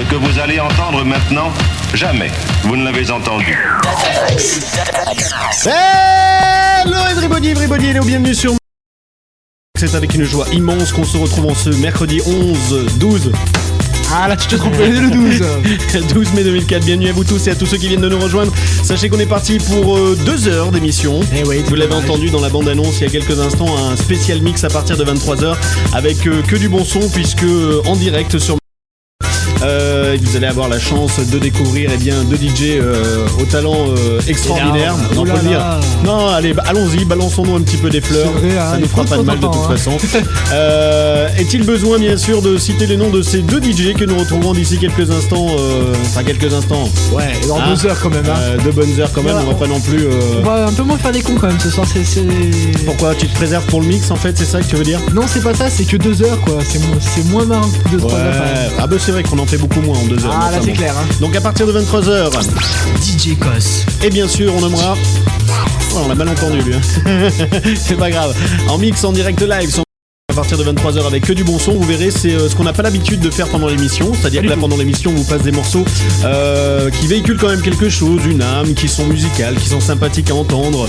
que vous allez entendre maintenant, jamais vous ne l'avez entendu. Hello everybody, bienvenue sur... C'est avec une joie immense qu'on se retrouve en ce mercredi 12. Ah là tu te trompes, le 12 12 mai 2004, bienvenue à vous tous et à tous ceux qui viennent de nous rejoindre. Sachez qu'on est parti pour 2 heures d'émission. Oui, vous l'avez entendu dans la bande-annonce il y a quelques instants, un spécial mix à partir de 23h avec que du bon son puisque en direct sur... vous allez avoir la chance de découvrir deux DJ au talent extraordinaire. On peut le dire. Non, allez, allons-y, balançons-nous un petit peu des fleurs. Vrai, ça nous fera pas de mal de toute façon. Est-il besoin bien sûr de citer les noms de ces 2 DJ que nous retrouverons d'ici quelques instants. Ouais, dans 2 heures quand même. 2 bonnes heures quand même. Voilà, on va pas non plus. On va un peu moins faire des cons quand même ce soir. C'est... Pourquoi tu te préserves pour le mix en fait, c'est ça que tu veux dire? Non, c'est pas ça, c'est que 2 heures quoi. C'est moins marrant que 2-3 heures. Ah bah c'est vrai qu'on en fait beaucoup moins en 2 heures. Ah là c'est clair. Donc à partir de 23h, DJ Cos. Et bien sûr, on nommera... Oh, on l'a mal entendu lui. C'est pas grave. En mix, en direct live, à partir de 23h avec que du bon son, vous verrez, c'est ce qu'on n'a pas l'habitude de faire pendant l'émission. C'est-à-dire que là, pendant l'émission, on vous passe des morceaux qui véhiculent quand même quelque chose, une âme, qui sont musicales, qui sont sympathiques à entendre.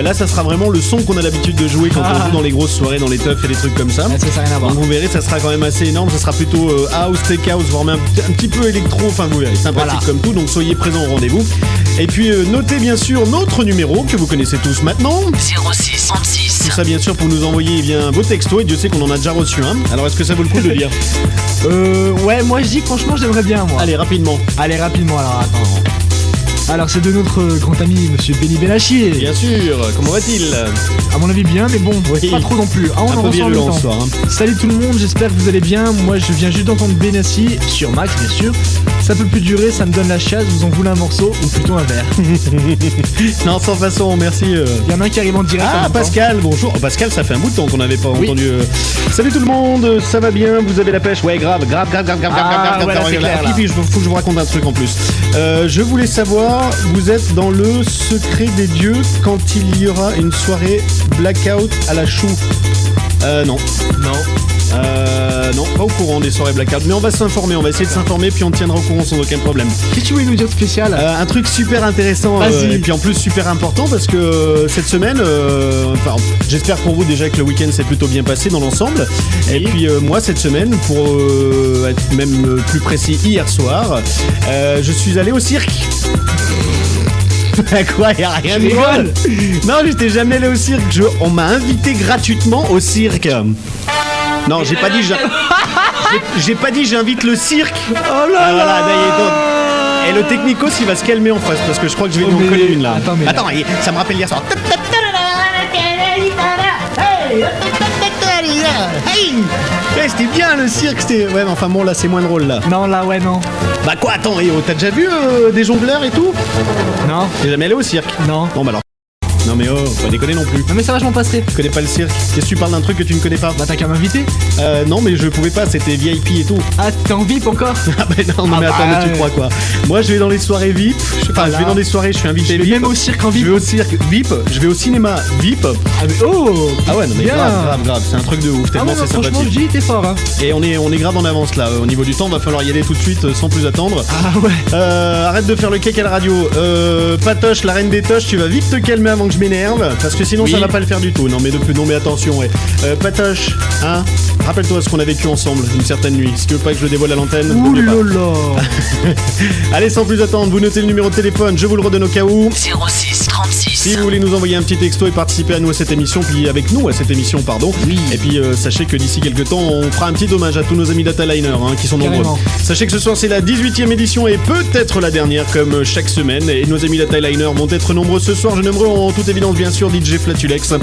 Là, ça sera vraiment le son qu'on a l'habitude de jouer quand on joue dans les grosses soirées, dans les teufs et des trucs comme ça. Ça n'a rien à voir. Donc vous verrez, ça sera quand même assez énorme. Ça sera plutôt house, tech house, voire même un petit peu électro. Enfin, vous verrez, sympathique comme tout. Donc soyez présents au rendez-vous. Et puis notez bien sûr notre numéro que vous connaissez tous maintenant. 06 36. Tout ça bien sûr pour nous envoyer vos textos. Et Dieu sait qu'on en a déjà reçu un. Alors est-ce que ça vaut le coup de le lire? Ouais, moi je dis franchement j'aimerais bien moi. Allez rapidement alors attends. Alors c'est de notre grand ami monsieur Benny Benachi. Bien sûr, comment va-t-il? À mon avis bien, mais bon, pas trop non plus. On en ressent en même temps. Salut tout le monde, j'espère que vous allez bien. Moi je viens juste d'entendre Benassi sur Max bien sûr. Ça peut plus durer, ça me donne la chasse. Vous en voulez un morceau ou plutôt un verre? Non, sans façon, merci. Il y en a un qui arrive en direct. Ah, Pascal, bonjour. Pascal, ça fait un bout de temps qu'on n'avait pas entendu. Salut tout le monde, ça va bien? Vous avez la pêche? Ouais, grave. Puis, faut que je vous raconte un truc en plus. Je voulais savoir, vous êtes dans le secret des dieux quand il y aura une soirée blackout à la chou? Non, pas au courant des soirées blackout, mais on va s'informer, on va essayer de s'informer, puis on tiendra au courant sans aucun problème. Qu'est-ce que tu voulais nous dire de spécial? Un truc super intéressant, et puis en plus super important, parce que cette semaine, j'espère pour vous déjà que le week-end s'est plutôt bien passé dans l'ensemble, et puis moi cette semaine, pour être même plus précis, hier soir, je suis allé au cirque. Quoi, y'a rien de drôle? Non, j'étais jamais allé au cirque. On m'a invité gratuitement au cirque. Non, j'ai pas dit j'ai pas dit j'invite le cirque. Oh là là. Et le technicos il va se calmer en face parce que je crois que je vais lui en coller une là. Attends, ça me rappelle hier soir. Hey, c'était bien le cirque, c'était... Ouais, mais enfin bon, là c'est moins drôle là. Non, là ouais, non. Bah quoi, attends, t'as déjà vu des jongleurs et tout? Non. T'es jamais allé au cirque? Non. Bon bah alors. Non mais pas déconner non plus. Non mais ça va, je m'en passerai. Tu connais pas le cirque? Qu'est-ce que tu parles d'un truc que tu ne connais pas? Bah t'as qu'à m'inviter. Non mais je pouvais pas, c'était VIP et tout. Ah t'es en VIP encore? Ah bah non mais attends, mais tu crois quoi? Moi je vais dans les soirées VIP, je vais dans des soirées, je suis invité VIP. Même au cirque en VIP. Je vais au cirque VIP, je vais au cinéma VIP. Ah mais ah ouais, non mais grave, c'est un truc de ouf, tellement c'est sympathique. Franchement je dis t'es fort hein. Et on est grave en avance là, au niveau du temps, va falloir y aller tout de suite sans plus attendre. Ah ouais. Arrête de faire le cake à la radio. Patoche, la reine des toches, tu vas vite te calmer avant que je m'énerve. Parce que sinon ça va pas le faire du tout. Non mais attention ouais. Patoche, hein, rappelle-toi ce qu'on a vécu ensemble une certaine nuit. Si tu veux pas que je le dévoile à l'antenne, ouh là là. Allez, sans plus attendre, vous notez le numéro de téléphone, je vous le redonne au cas où. 06 36. Si vous voulez nous envoyer un petit texto et participer à nous à cette émission, puis avec nous à cette émission, pardon. Oui. Et puis sachez que d'ici quelques temps, on fera un petit hommage à tous nos amis Dataliner qui sont nombreux. Sachez que ce soir c'est la 18e édition et peut-être la dernière comme chaque semaine. Et nos amis Dataliner vont être nombreux ce soir. Je nommerai en toute évidence bien sûr DJ Flatulex,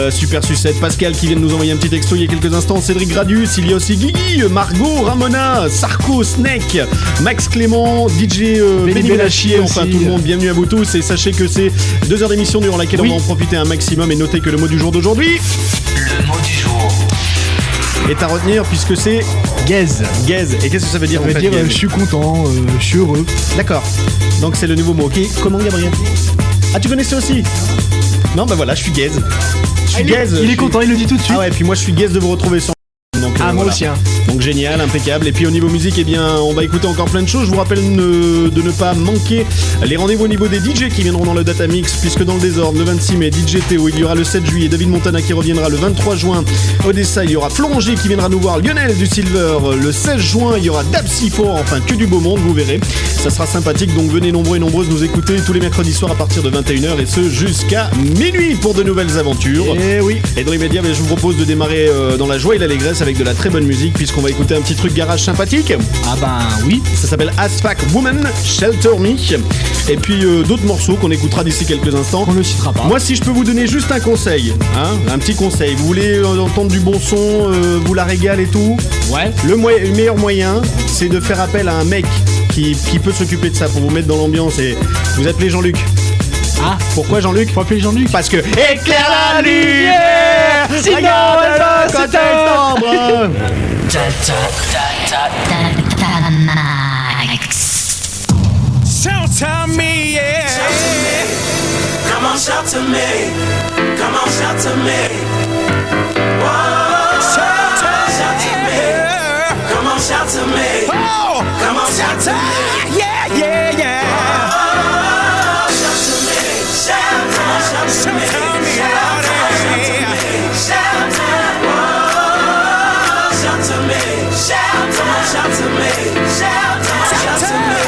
Super Sucette, Pascal qui vient de nous envoyer un petit texto il y a quelques instants, Cédric Gradius, il y a aussi Guigui, Margot, Ramona, Sarko, Snake, Max Clément, DJ Benny Benachi, enfin tout le monde, bienvenue à vous tous et sachez que c'est 2 heures d'émission durant laquelle on va en profiter un maximum et notez que le mot du jour d'aujourd'hui, le mot du jour, est à retenir puisque c'est gaze. Gaze. Et qu'est-ce que ça veut dire en fait? Ça veut dire je suis content, je suis heureux. D'accord. Donc c'est le nouveau mot. Ok. Comment Gabriel? Ah tu connaissais aussi? Non bah voilà, je suis gaze. Je suis gaze. Il est content, il le dit tout de suite. Ah ouais, puis moi je suis gaze de vous retrouver sur... Donc moi voilà. aussi. Hein. Donc génial, impeccable. Et puis au niveau musique, eh bien, on va écouter encore plein de choses. Je vous rappelle de ne pas manquer les rendez-vous au niveau des DJ qui viendront dans le Data Mix, puisque dans le désordre, le 26 mai, DJ Théo, il y aura le 7 juillet, David Montana qui reviendra le 23 juin, Odessa, il y aura Florent G qui viendra nous voir, Lionel du Silver, le 16 juin, il y aura Dabsifo, enfin que du beau monde, vous verrez. Ça sera sympathique, donc venez nombreux et nombreuses nous écouter tous les mercredis soirs à partir de 21h et ce jusqu'à minuit pour de nouvelles aventures. Et oui. Et dans l'immédiat, je vous propose de démarrer dans la joie et l'allégresse avec de la très bonne musique, puisqu'on va écouter un petit truc garage sympathique. Ah ben oui. Ça s'appelle As Fuck Woman, Shelter Me. Et puis d'autres morceaux qu'on écoutera d'ici quelques instants. On ne le citera pas. Moi, si je peux vous donner juste un conseil, hein, un petit conseil. Vous voulez entendre du bon son, vous la régale et tout. Ouais. Le meilleur moyen, c'est de faire appel à un mec qui peut s'occuper de ça pour vous mettre dans l'ambiance. Et vous appelez Jean-Luc. Ah, Pourquoi Jean-Luc? faut appeler Jean-Luc. Parce que éclaire la lumière, sinon regarde elle va quand s'éteindre. elle tombe. Shelter me, yeah. Come on, shelter me. Come on, shelter me. Whoa, shelter me. Come on, shelter me. Oh, come on, shelter me. Yeah, yeah, yeah. Oh, shelter me. Shelter me. Shelter me. Shelter. Whoa, shelter me. Shelter me. Shelter me.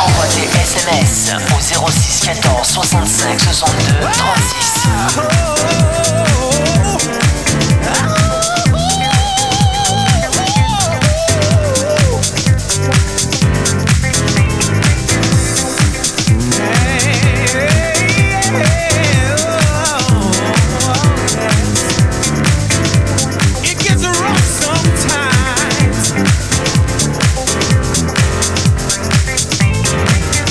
Envoie tes SMS au 06 14 65 62 36. It gets rough sometimes.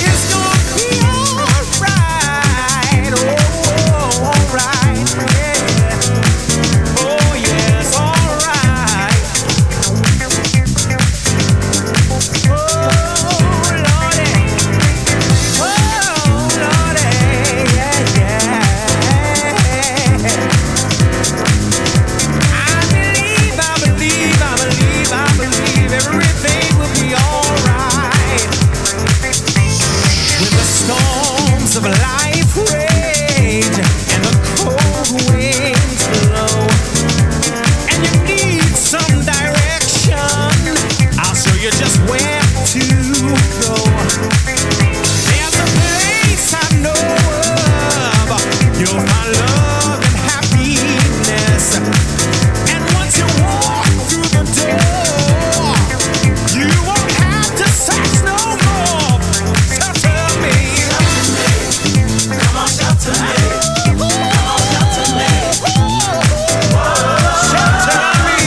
It's gonna be alright. Oh, alright. Yeah. Oh, yes, alright. Oh, Lordy. Oh, Lordy. Yeah, yeah. I believe everything will be alright. When the storms of life rage and the cold winds blow, and you need some direction, I'll show you just where to go. There's a place I know of. You'll find love and happiness. And once you walk through the door, you won't have to search no more. Shelter me. Come on, shelter me. Come on, shelter me. Shelter me,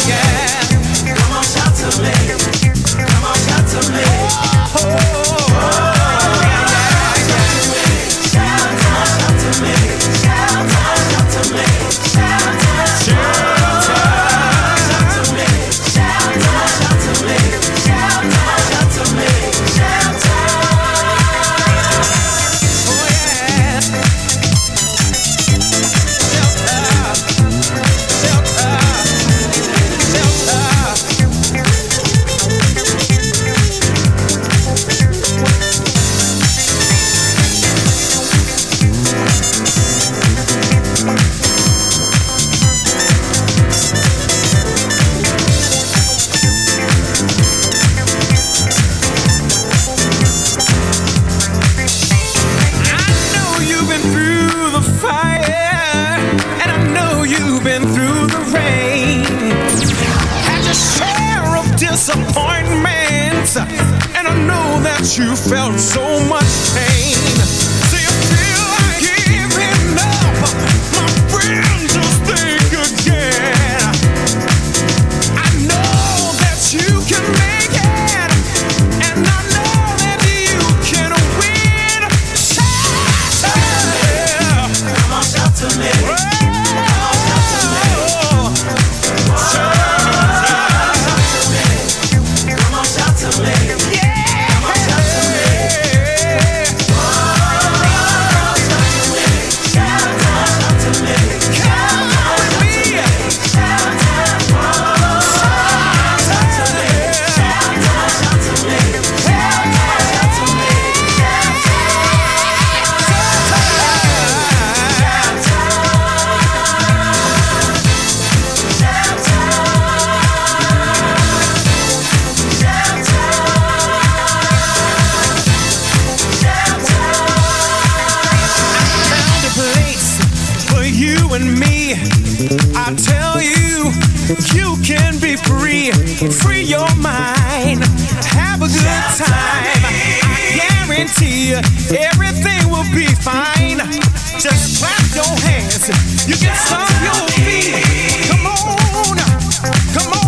yeah. Come on, shelter me. Come on, shelter me. Shelter me. Shelter me. I know you've been through the fire, and I know you've been through the rain. Had your share of disappointments, and I know that you felt so much pain. Do you feel like giving up? My friend, just think again. I know that you can make it, and I know that you can win. Come on, shelter me. Come on, shelter me. Come on, shelter me. Yeah. Come on, shelter me. tell you, you can be free, free your mind, have a good time. I guarantee you, everything will be fine. Just clap your hands, you can stomp your feet. Come on, come on.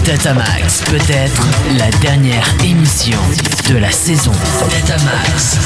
Datamax, peut-être la dernière émission de la saison. Datamax.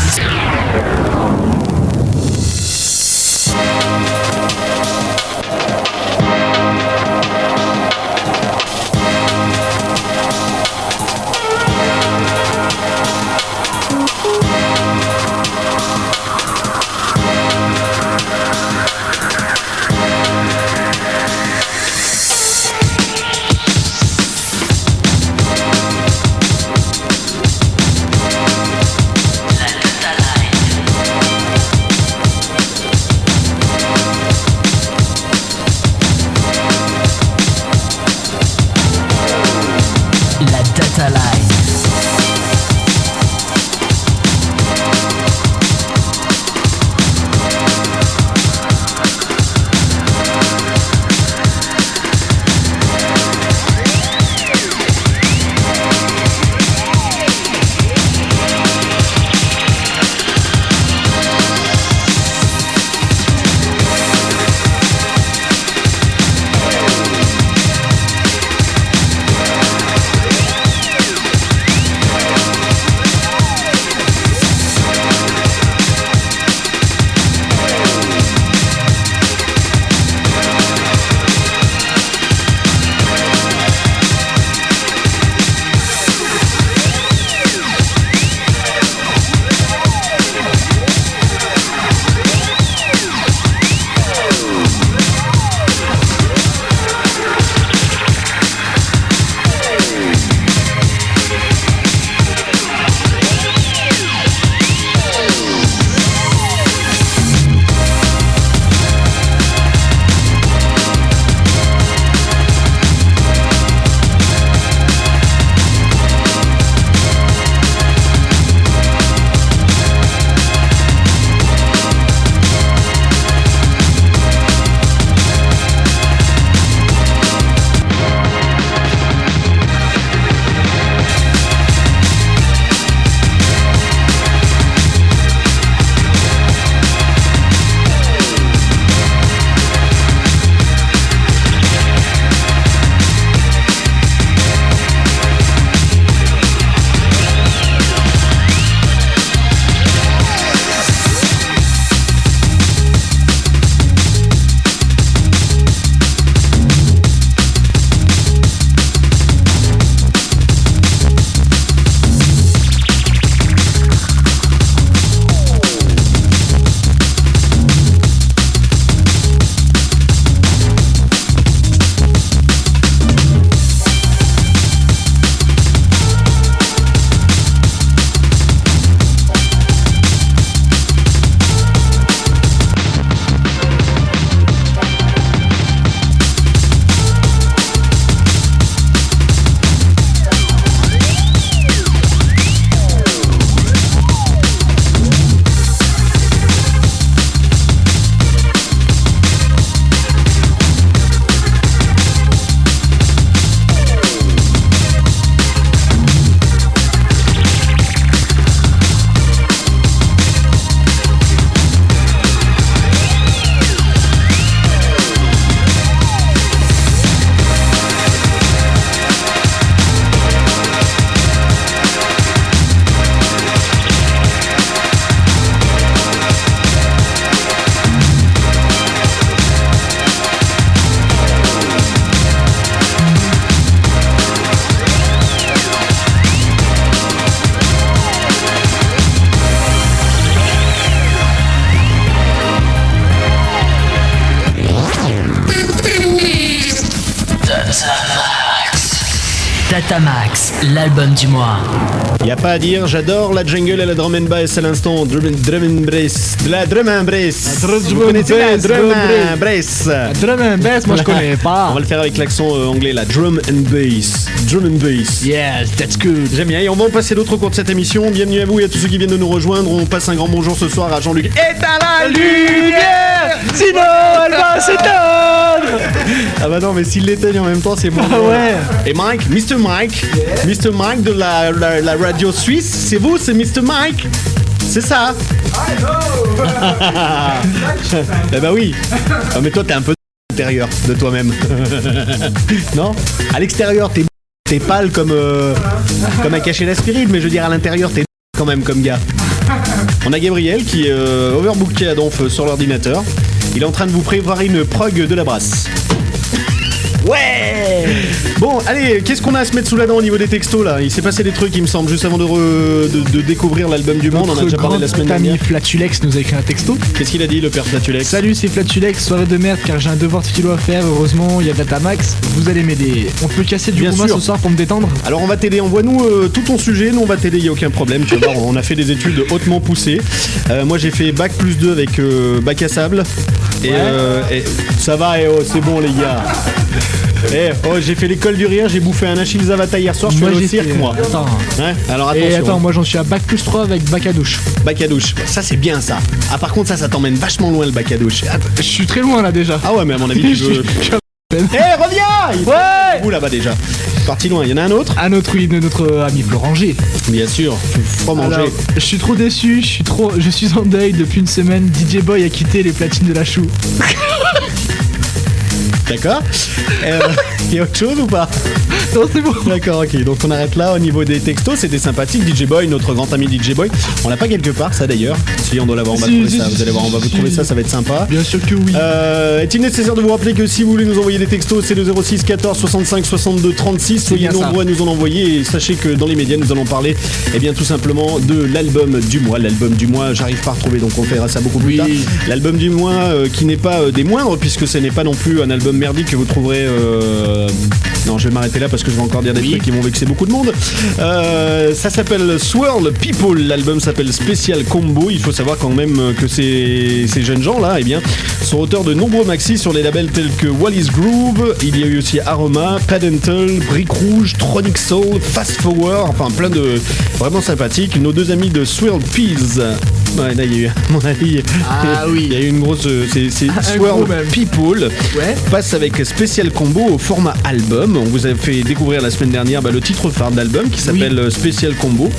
Datamax, l'album du mois. Y a pas à dire, j'adore la jungle et la drum and bass à l'instant. Drum and bass. De la drum and bass. Vous connaissez la drum and bass? Drum and bass, moi je connais pas. On va le faire avec l'accent anglais, la drum and bass. Drum and bass. Yes, that's good. J'aime bien. Et on va en passer d'autres au cours de cette émission. Bienvenue à vous et à tous ceux qui viennent de nous rejoindre. On passe un grand bonjour ce soir à Jean-Luc. Éteins la lumière, sinon elle va s'éteindre. Ah bah non, mais s'il l'éteigne en même temps, c'est bon. Ah ouais. Et Mike, Mr. Mike de la radio suisse, c'est vous, c'est Mr. Mike. C'est ça. Eh bah oui. Ah, mais toi, t'es un peu à l'intérieur de toi-même. Non? À l'extérieur, t'es pâle comme un cachet d'aspirine, mais je veux dire, à l'intérieur, t'es quand même comme gars. On a Gabriel qui est overbooké à donf sur l'ordinateur. Il est en train de vous prévoir une prog de la brasse. Ouais. Bon, allez, qu'est-ce qu'on a à se mettre sous la dent au niveau des textos là? Il s'est passé des trucs, il me semble, juste avant de découvrir l'album du monde. On en a déjà parlé la semaine dernière. Notre ami Flatulex nous a écrit un texto. Qu'est-ce qu'il a dit, le père Flatulex? Salut, c'est Flatulex, soirée de merde car j'ai un devoir de philo à faire. Heureusement, il y a Datamax. Vous allez m'aider. On peut casser du roumain ce soir pour me détendre? Alors on va t'aider, envoie-nous tout ton sujet, nous on va t'aider, y a aucun problème. Tu vas voir, on a fait des études hautement poussées. Moi j'ai fait bac plus 2 avec bac à sable. Et, et ça va, c'est bon les gars. J'ai fait l'école du rire, j'ai bouffé un Achille Zavata hier soir, je suis allé au cirque moi. Attends. Ouais, alors attention. Et attends, moi j'en suis à bac plus 3 avec bac à douche. Bac à douche, ça c'est bien ça. Ah par contre ça t'emmène vachement loin le bac à douche. Je suis très loin là déjà. Ah ouais, mais à mon avis tu veux... reviens. Ouais. Où là-bas déjà? Parti loin, il y en a un autre? Un autre, oui, de notre ami Florent G. Bien sûr, faut manger. Alors, je suis trop déçu, je suis en deuil depuis une semaine. DJ Boy a quitté les platines de la chou. D'accord. Y a autre chose ou pas? Non, c'est bon. D'accord, ok. Donc on arrête là au niveau des textos. C'était sympathique. DJ Boy, notre grand ami DJ Boy. On l'a pas quelque part, ça d'ailleurs. Si on doit l'avoir, on va trouver ça. Vous allez voir, on va vous trouver ça, ça va être sympa. Bien sûr que oui. Est-il nécessaire de vous rappeler que si vous voulez nous envoyer des textos, c'est le 06 14 65 62 36. Soyez nombreux à nous en envoyer et sachez que dans les médias, nous allons parler, tout simplement de l'album du mois. L'album du mois, j'arrive pas à retrouver, donc on fera ça beaucoup plus tard. L'album du mois qui n'est pas des moindres, puisque ce n'est pas non plus un album merdique que vous trouverez. Non, je vais m'arrêter là parce que je vais encore dire des trucs qui vont vexer beaucoup de monde. Ça s'appelle Swirl People. L'album s'appelle Special Combo. Il faut savoir quand même que ces jeunes gens là, sont auteurs de nombreux maxis sur les labels tels que Wallis Groove. Il y a eu aussi Aroma, Padental, Brick Rouge, Tronic Soul, Fast Forward. Enfin, plein de vraiment sympathiques. Nos deux amis de Swirl Peas. Ouais, là, il y a eu, à mon avis, il y a eu une grosse. C'est Swirl People. Ouais. Passe avec Special Combo au format album. On vous a fait découvrir la semaine dernière le titre phare de l'album qui s'appelle Special Combo.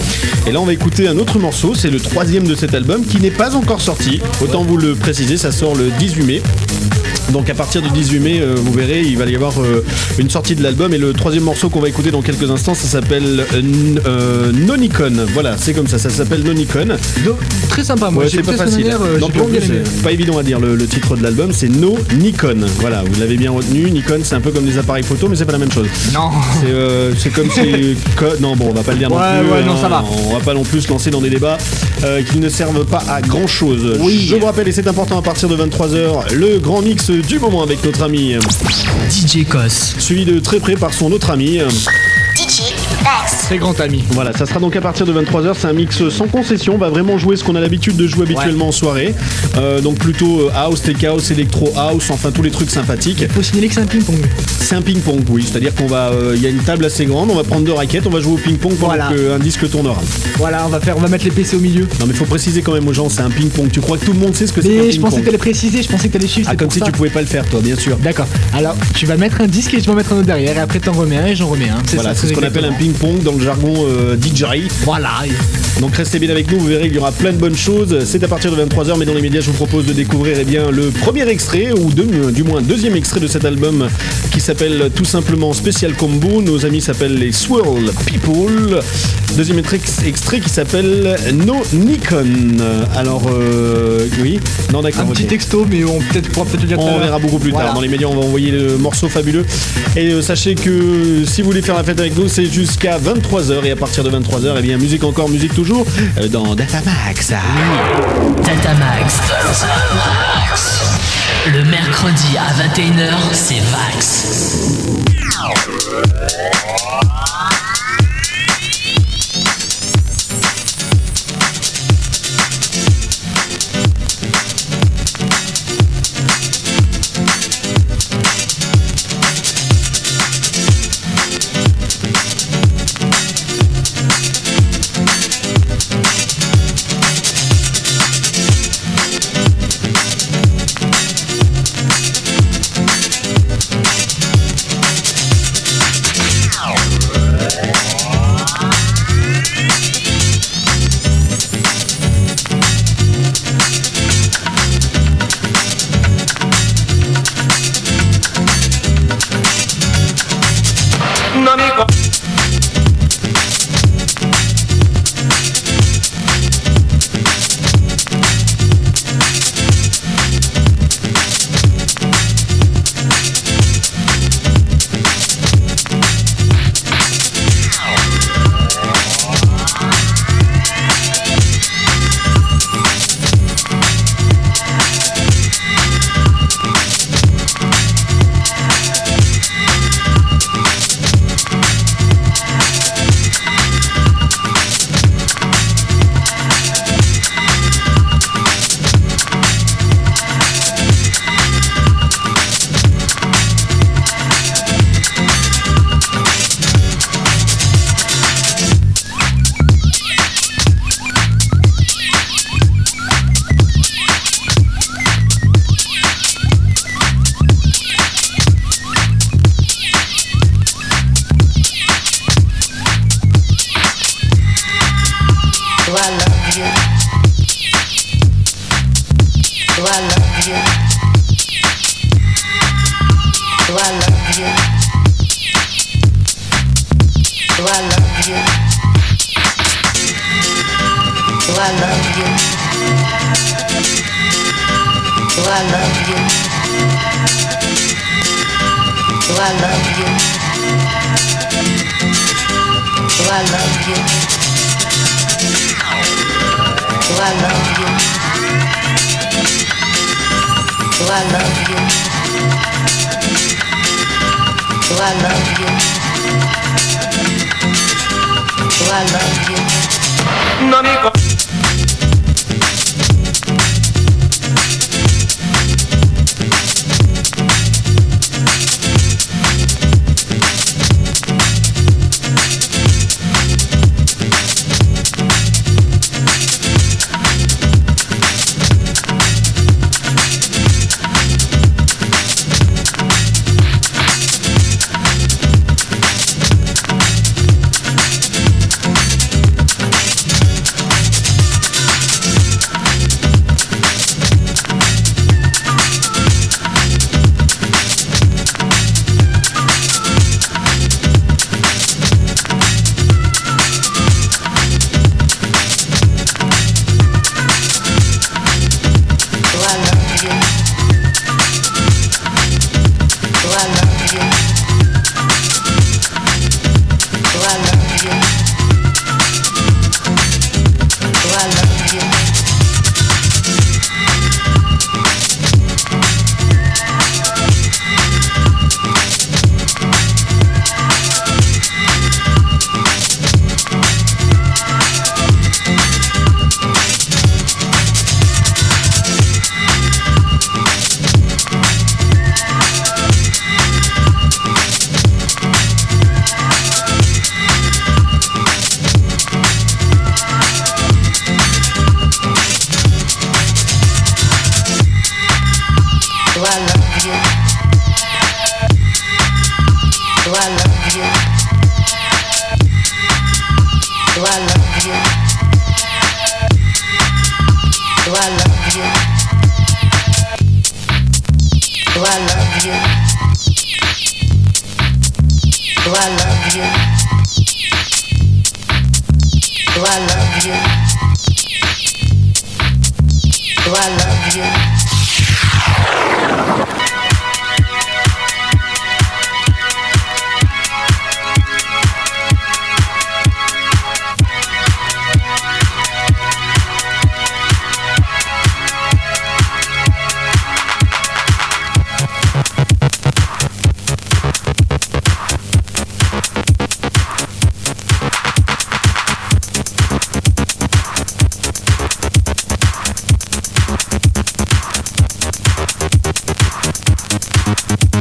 Et là, on va écouter un autre morceau. C'est le troisième de cet album qui n'est pas encore sorti. Autant vous le préciser, ça sort le 18 mai. Donc à partir du 18 mai, vous verrez, il va y avoir une sortie de l'album. Et le troisième morceau qu'on va écouter dans quelques instants, ça s'appelle Nonicon. Voilà, c'est comme ça s'appelle Nonicon. Très sympa, moi. C'est pas facile. Non, plus, c'est pas évident à dire le titre de l'album, c'est Nonicon. Voilà, vous l'avez bien retenu. Nikon, c'est un peu comme des appareils photo, mais c'est pas la même chose. Non. C'est comme si... Non, bon, on va pas le dire non plus. Ouais, non, ça va. On va pas non plus se lancer dans des débats qui ne servent pas à grand chose. Je vous rappelle, et c'est important, à partir de 23h, le grand mix du moment avec notre ami DJ Cos, suivi de très près par son autre ami DJ Max. Très grand ami. Voilà, ça sera donc à partir de 23h, c'est un mix sans concession, on va vraiment jouer ce qu'on a l'habitude de jouer habituellement en soirée. Donc plutôt house, tech house, electro house, enfin tous les trucs sympathiques. Il faut signaler que c'est un ping-pong. C'est un ping-pong, oui, c'est-à-dire qu'on va, il y a une table assez grande, on va prendre 2 raquettes, on va jouer au ping-pong pendant qu'un disque tournera. Voilà, on va mettre les PC au milieu. Non mais faut préciser quand même aux gens, c'est un ping-pong. Tu crois que tout le monde sait ce que c'est un ping-pong? Je pensais que t'allais préciser, je pensais que t'allais suivre. Ah, comme si tu pouvais pas le faire toi, bien sûr. D'accord. Alors, tu vas mettre un disque et je vais en mettre un autre derrière et après t'en remets un et j'en remets un. Voilà, c'est ce qu'on appelle un ping-pong dans le jargon DJ. Voilà. Donc restez bien avec nous, vous verrez qu'il y aura plein de bonnes choses. C'est à partir de 23h, mais dans les médias, je vous propose de découvrir le premier extrait, ou du moins deuxième extrait de cet album qui s'appelle tout simplement Special Combo. Nos amis s'appellent les Swirl People. Deuxième extrait qui s'appelle Nonicon. Alors, oui, non d'accord. Un petit texto, mais on pourra peut-être le dire. On verra beaucoup plus tard. Dans les médias, on va envoyer le morceau fabuleux. Et sachez que si vous voulez faire la fête avec nous, c'est jusqu'à 23h. Et à partir de 23h, eh bien, musique encore, musique toujours, dans Datamax. Datamax. Le mercredi à 21h, c'est Vax.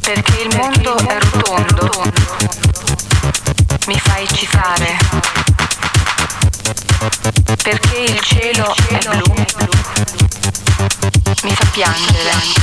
Perché il mondo è rotondo, mi fa eccitare. Perché il cielo è blu, mi fa piangere.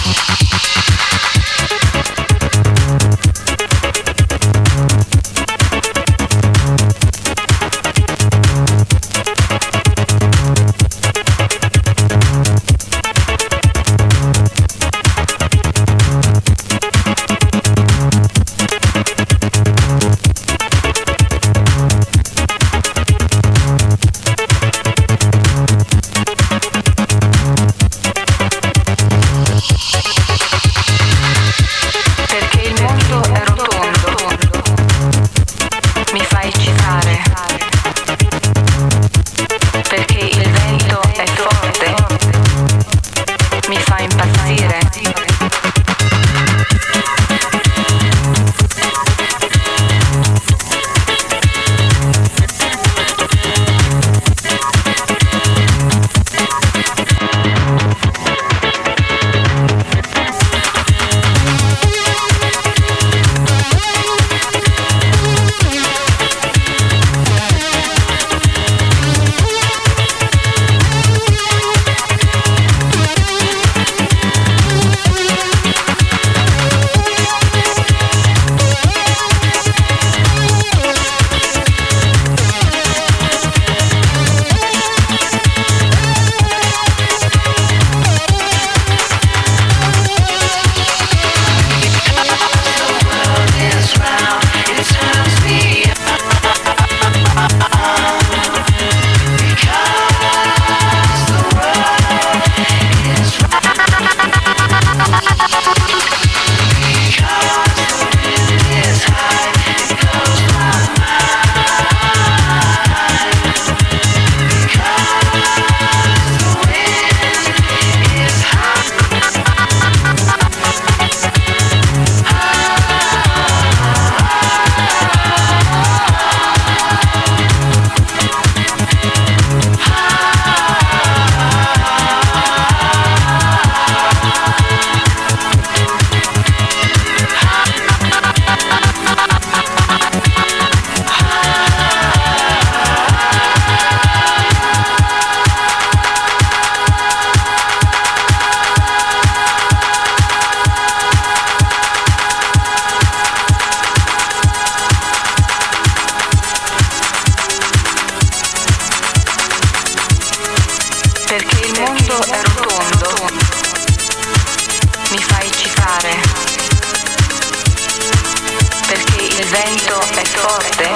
vento è forte,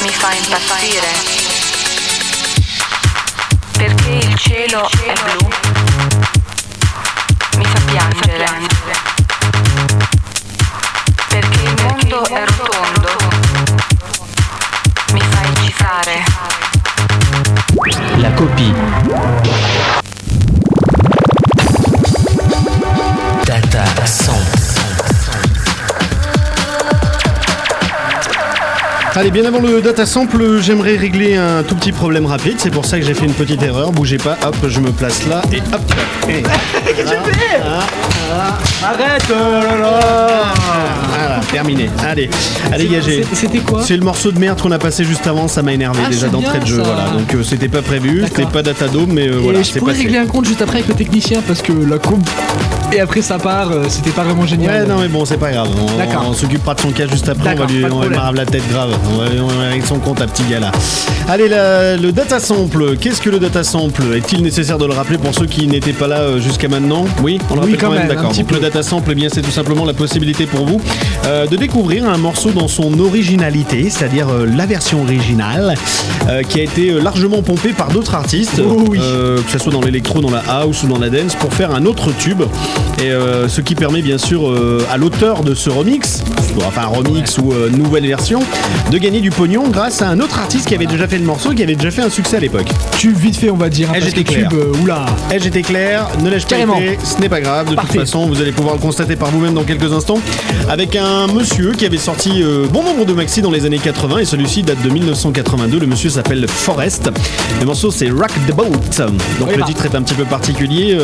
mi fa impazzire. Perché il cielo è blu, mi fa piangere. Perché il mondo è rotondo, mi fa eccitare. La copie. Data 100. Allez, bien avant le data sample, j'aimerais régler un tout petit problème rapide. C'est pour ça que j'ai fait une petite erreur. Bougez pas, hop, je me place là et hop. Qu'est-ce que tu fais ? Arrête, Voilà, terminé. Allez, dégagez. C'était quoi ? C'est le morceau de merde qu'on a passé juste avant, ça m'a énervé déjà c'est d'entrée bien, de jeu. ça. Voilà, donc c'était pas prévu, D'accord. c'était pas Datadome, mais voilà, Et je c'est pourrais passé. régler un compte juste après avec le technicien parce que la coupe et après ça part, c'était pas vraiment génial. Ouais, non, mais bon, c'est pas grave. D'accord. On s'occupera de son cas juste après. D'accord, On pas de va lui problème. marrer la tête grave. On va régler son compte à petit gars là. Allez, le data sample. Qu'est-ce que le data sample ? Est-il nécessaire de le rappeler pour ceux qui n'étaient pas là jusqu'à maintenant ? Oui, on le Oui, rappelle quand même, un d'accord. petit Donc peu. le data sample, eh bien, c'est tout simplement la possibilité pour vous de découvrir un morceau dans son originalité, c'est-à-dire la version originale, qui a été largement pompée par d'autres artistes, Oh oui. que ce soit dans l'électro, dans la house ou dans la dance, pour faire un autre tube. Et ce qui permet bien sûr à l'auteur de ce remix, enfin un remix ou nouvelle version, de gagner du pognon grâce à un autre artiste qui avait déjà fait le morceau, qui avait déjà fait un succès à l'époque. Tube vite fait, on va dire. Hein, Eh, parce j'étais que clair. Tube, oula. J'étais clair, ne l'ai-je pas Carrément. été, ce n'est pas grave, de Parfait. toute façon vous allez pouvoir le constater par vous-même dans quelques instants, avec un monsieur qui avait sorti bon nombre de maxi dans les années 80 et celui-ci date de 1982, le monsieur s'appelle Forrest, le morceau c'est Rock the Boat, donc Oui, le bah. titre est un petit peu particulier,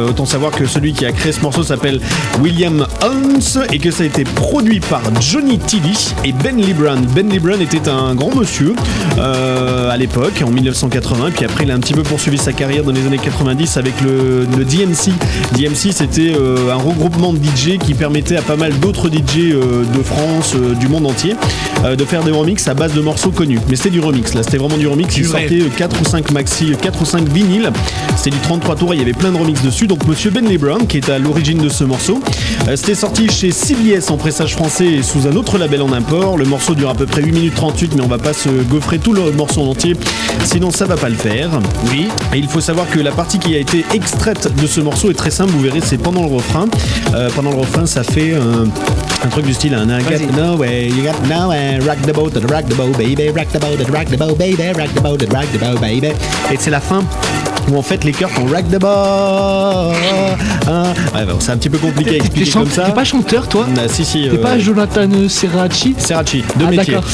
autant savoir que celui qui a créé ce morceau s'appelle William Holmes et que ça a été produit par Johnny Tilly et Ben Libran. Ben Libran était un grand monsieur à l'époque, en 1980, puis après il a un petit peu poursuivi sa carrière dans les années 90 avec le DMC. DMC c'était un regroupement de DJ qui permettait à pas mal d'autres DJ de France, du monde entier, de faire des remixes à base de morceaux connus. Mais c'était du remix, là c'était vraiment du remix. Il sortait 4 ou 5 maxi, 4 ou 5 vinyles. C'était du 33 tours, il y avait plein de remixes dessus. Donc monsieur Ben Libran qui est à l'origine de ce morceau. C'était sorti chez CBS en pressage français et sous un autre label en import. Le morceau dure à peu près 8 minutes 38, mais on va pas se gaufrer tout le morceau en entier, sinon ça va pas le faire. Oui. Et il faut savoir que la partie qui a été extraite de ce morceau est très simple, vous verrez, c'est pendant le refrain. Pendant le refrain, ça fait un truc du style I got no way, you got no way, rock the boat, baby, rock the boat, rock the boat, baby, rock the boat, rock the boat, baby. Et c'est la fin où en fait les chœurs font rock the boat. Ouais, bon, c'est un petit peu compliqué à expliquer comme ça. T'es pas chanteur, toi ? Si. T'es pas Jonathan Serracci ? Serracci, de Ah, métier. d'accord.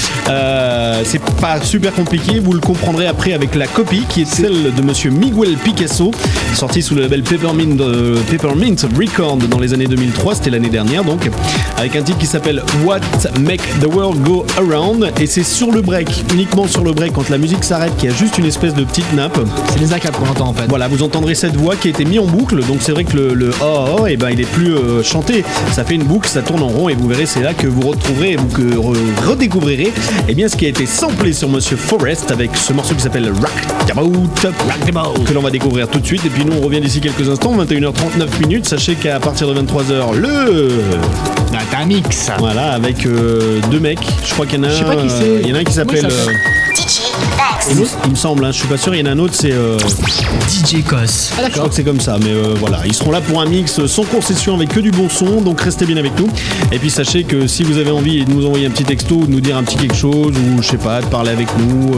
C'est pas super compliqué, vous le comprendrez après avec la copie qui est celle de monsieur Miguel Picasso, sortie sous le label Peppermint Record dans les années 2003, c'était l'année dernière donc, avec un titre qui s'appelle What Make the World Go Around, et c'est sur le break, uniquement sur le break, quand la musique s'arrête, qu'il y a juste une espèce de petite nappe. C'est les acapes qu'on entend en fait. Voilà, vous entendrez cette voix qui a été mise en boucle, donc c'est vrai que le oh, et ben il est plus chanté, ça fait une boucle, ça tourne en rond, et vous verrez, c'est là que vous retrouverez, ou que redécouvrirez, et bien ce qui a été samplé sur Monsieur Forrest avec ce morceau qui s'appelle Rock the Boat, que l'on va découvrir tout de suite, et puis nous on revient d'ici quelques instants, 21h39 minutes, sachez qu'à partir de 23h, Data Mix. voilà, avec deux mecs, je crois qu'il y en a Je sais pas qui c'est. il y en a un qui Comment il s'appelle s'appelle DJ Bax. il me semble, hein, je suis pas sûr, il y en a un autre, c'est DJ Cos. Ah je crois que c'est comme ça, mais voilà, ils seront là pour un mix sans concession avec que du bon son, donc restez bien avec nous. Et puis sachez que si vous avez envie de nous envoyer un petit texto, de nous dire un petit quelque chose, ou je sais pas, de parler avec nous,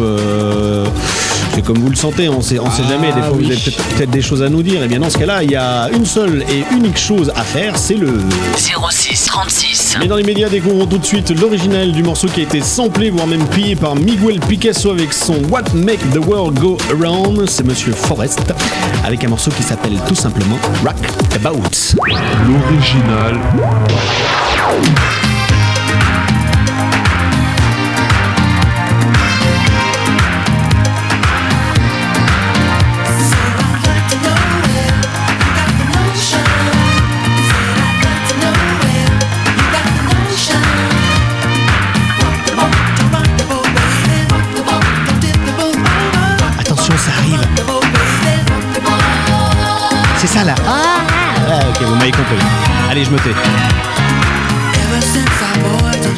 c'est comme vous le sentez, on sait jamais, des fois oui. vous avez peut-être des choses à nous dire, et bien dans ce cas-là, il y a une seule et unique chose à faire, c'est le... 06 36. Mais dans les médias, découvrons tout de suite l'original du morceau qui a été samplé, voire même pillé par Miguel Picasso avec son What Make the World Go Around. C'est Monsieur Forrest avec un morceau qui s'appelle tout simplement Rock the Boat. L'original. Attention, ça arrive. C'est ça là. Ah, ok, vous m'avez compris. Allez, je me tais. Ever since our boys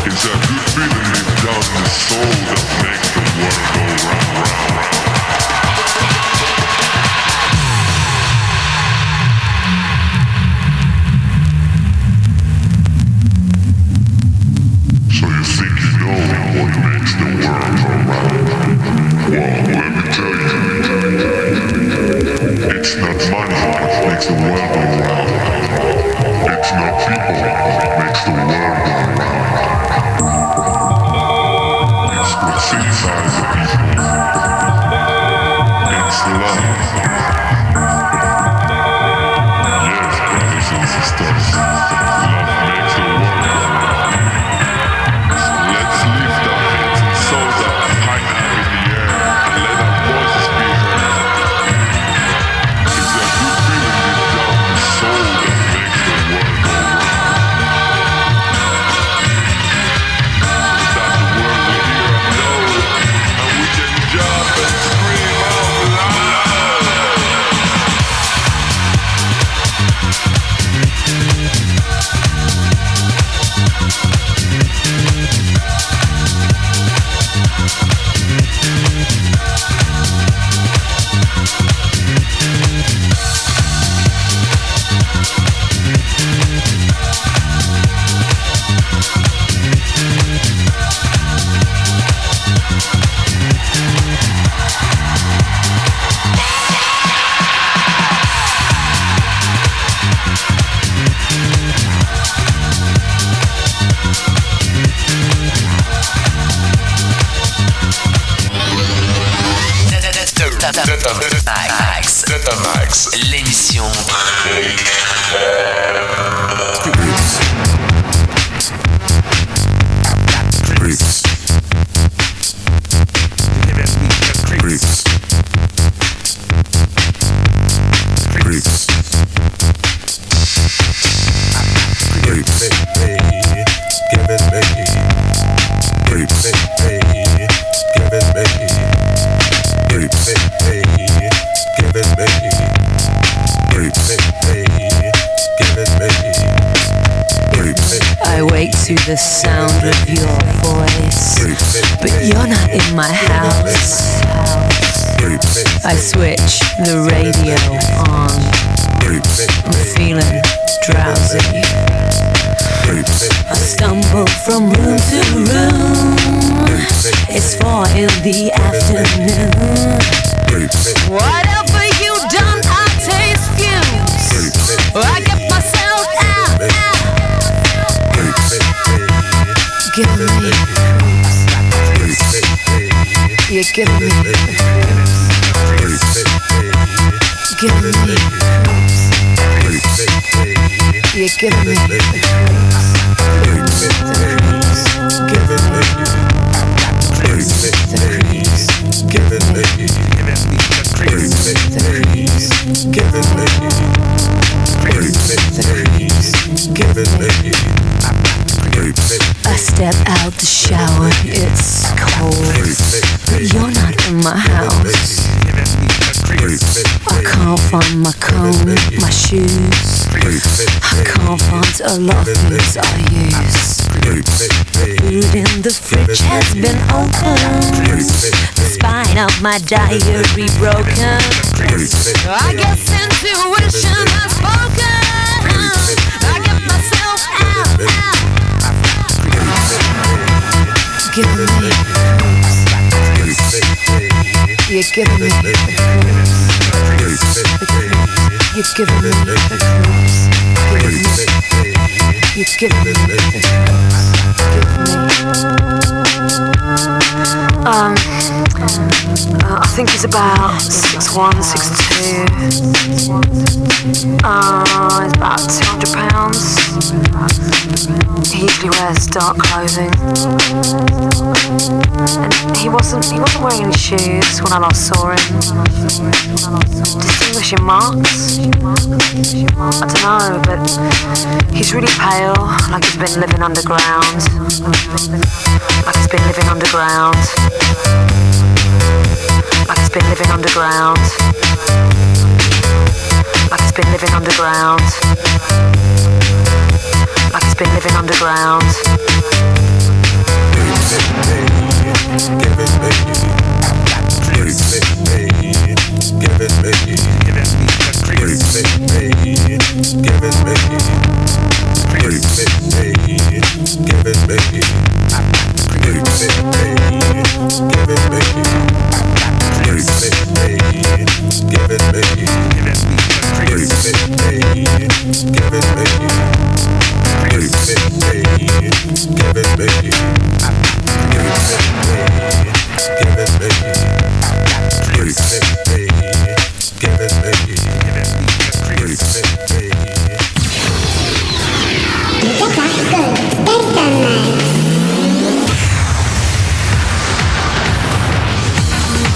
It's a good feeling deep down in the soul that makes the world go round, round, round. So you think you know what makes the world go round? Well, let me tell you, it's not money that makes the world go round. It's not people that makes the world go round. It's what's inside the people. It's love. Yes, brothers and sisters, love makes the world go round. Let's lift our heads and souls up high up in the air and let our voices be heard. It's a good feeling deep down in the soul that makes the world go round. So that the world will hear and know, and we can jump and scream out loud. Datamax, l'émission. Creeps. Creeps. Creeps. Creeps. Give it me. Creeps. Give it me. Creeps. Give it me. Creeps. Give it me. Creeps. I wake to the sound of your voice, but you're not in my house. I switch the radio on. I'm feeling drowsy. I stumble from room to room. It's 4 in the afternoon. What have you done? I taste fumes. I get myself out. Give me you're giving me give me you're giving me I step out the shower, it's cold, but you're not in my house. I can't find my comb, my shoes. I can't find a lot of things I use. Food in the fridge has been opened. The spine of my diary broken. I guess intuition has spoken. I get myself out. Give me you're giving me the cruise. You're giving me the cruise. You're giving me the I think he's about 6'1", 6'2". He's about 200 pounds. He usually wears dark clothing. And he wasn't wearing any shoes when I last saw him. Distinguishing marks? I don't know, but he's really pale, like he's been living underground. Like he's been living underground. Like he's been living underground. Like he's been living underground. Like he's been living underground.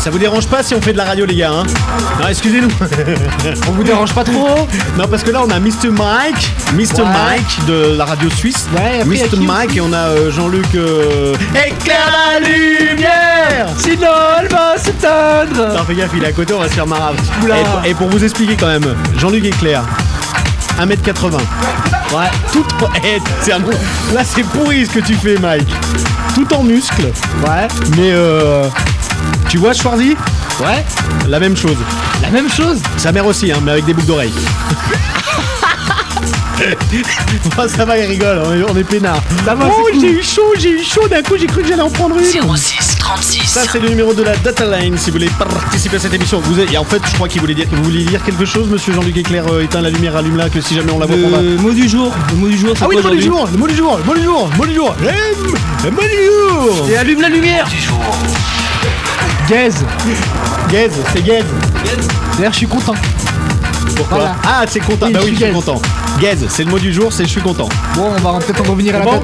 Ça vous dérange pas si on fait de la radio, les gars, hein? Non, excusez-nous. On vous dérange pas trop? Non, parce que là, on a Mr. Mike Mike de la radio suisse. Ouais, après, Mr. Mike, et on a Jean-Luc. Éclaire la lumière! Sinon, elle va s'éteindre. Non, fais gaffe, il est à côté, on va se faire marave. Oula. Et pour vous expliquer quand même, Jean-Luc Éclair, 1m80. Ouais, tout. Là, c'est pourri ce que tu fais, Mike. Tout en muscles. Ouais. Mais tu vois Schwarzy? Ouais. La même chose. La même chose. Sa mère aussi, hein, mais avec des boucles d'oreilles. Oh, ça va, il rigole, on est peinard. Ça va, oh, j'ai eu chaud, d'un coup j'ai cru que j'allais en prendre une. 06 36. Ça, c'est le numéro de la Data Line si vous voulez participer à cette émission. Et en fait, je crois qu'il voulait dire que vous vouliez dire quelque chose, monsieur Jean-Luc Éclair. Éteins la lumière, allume-la, que si jamais on la voit, on va. Le mot du jour, c'est ah oui, quoi le mot du jour. Et allume la lumière. Gaze, c'est gaze. D'ailleurs, je suis content. Pourquoi? Voilà. Ah, c'est content. Oui, Bah oui, je suis gaze. content. Gaze, c'est le mot du jour, c'est je suis content. Bon, on va peut-être en revenir à la Bon. tête.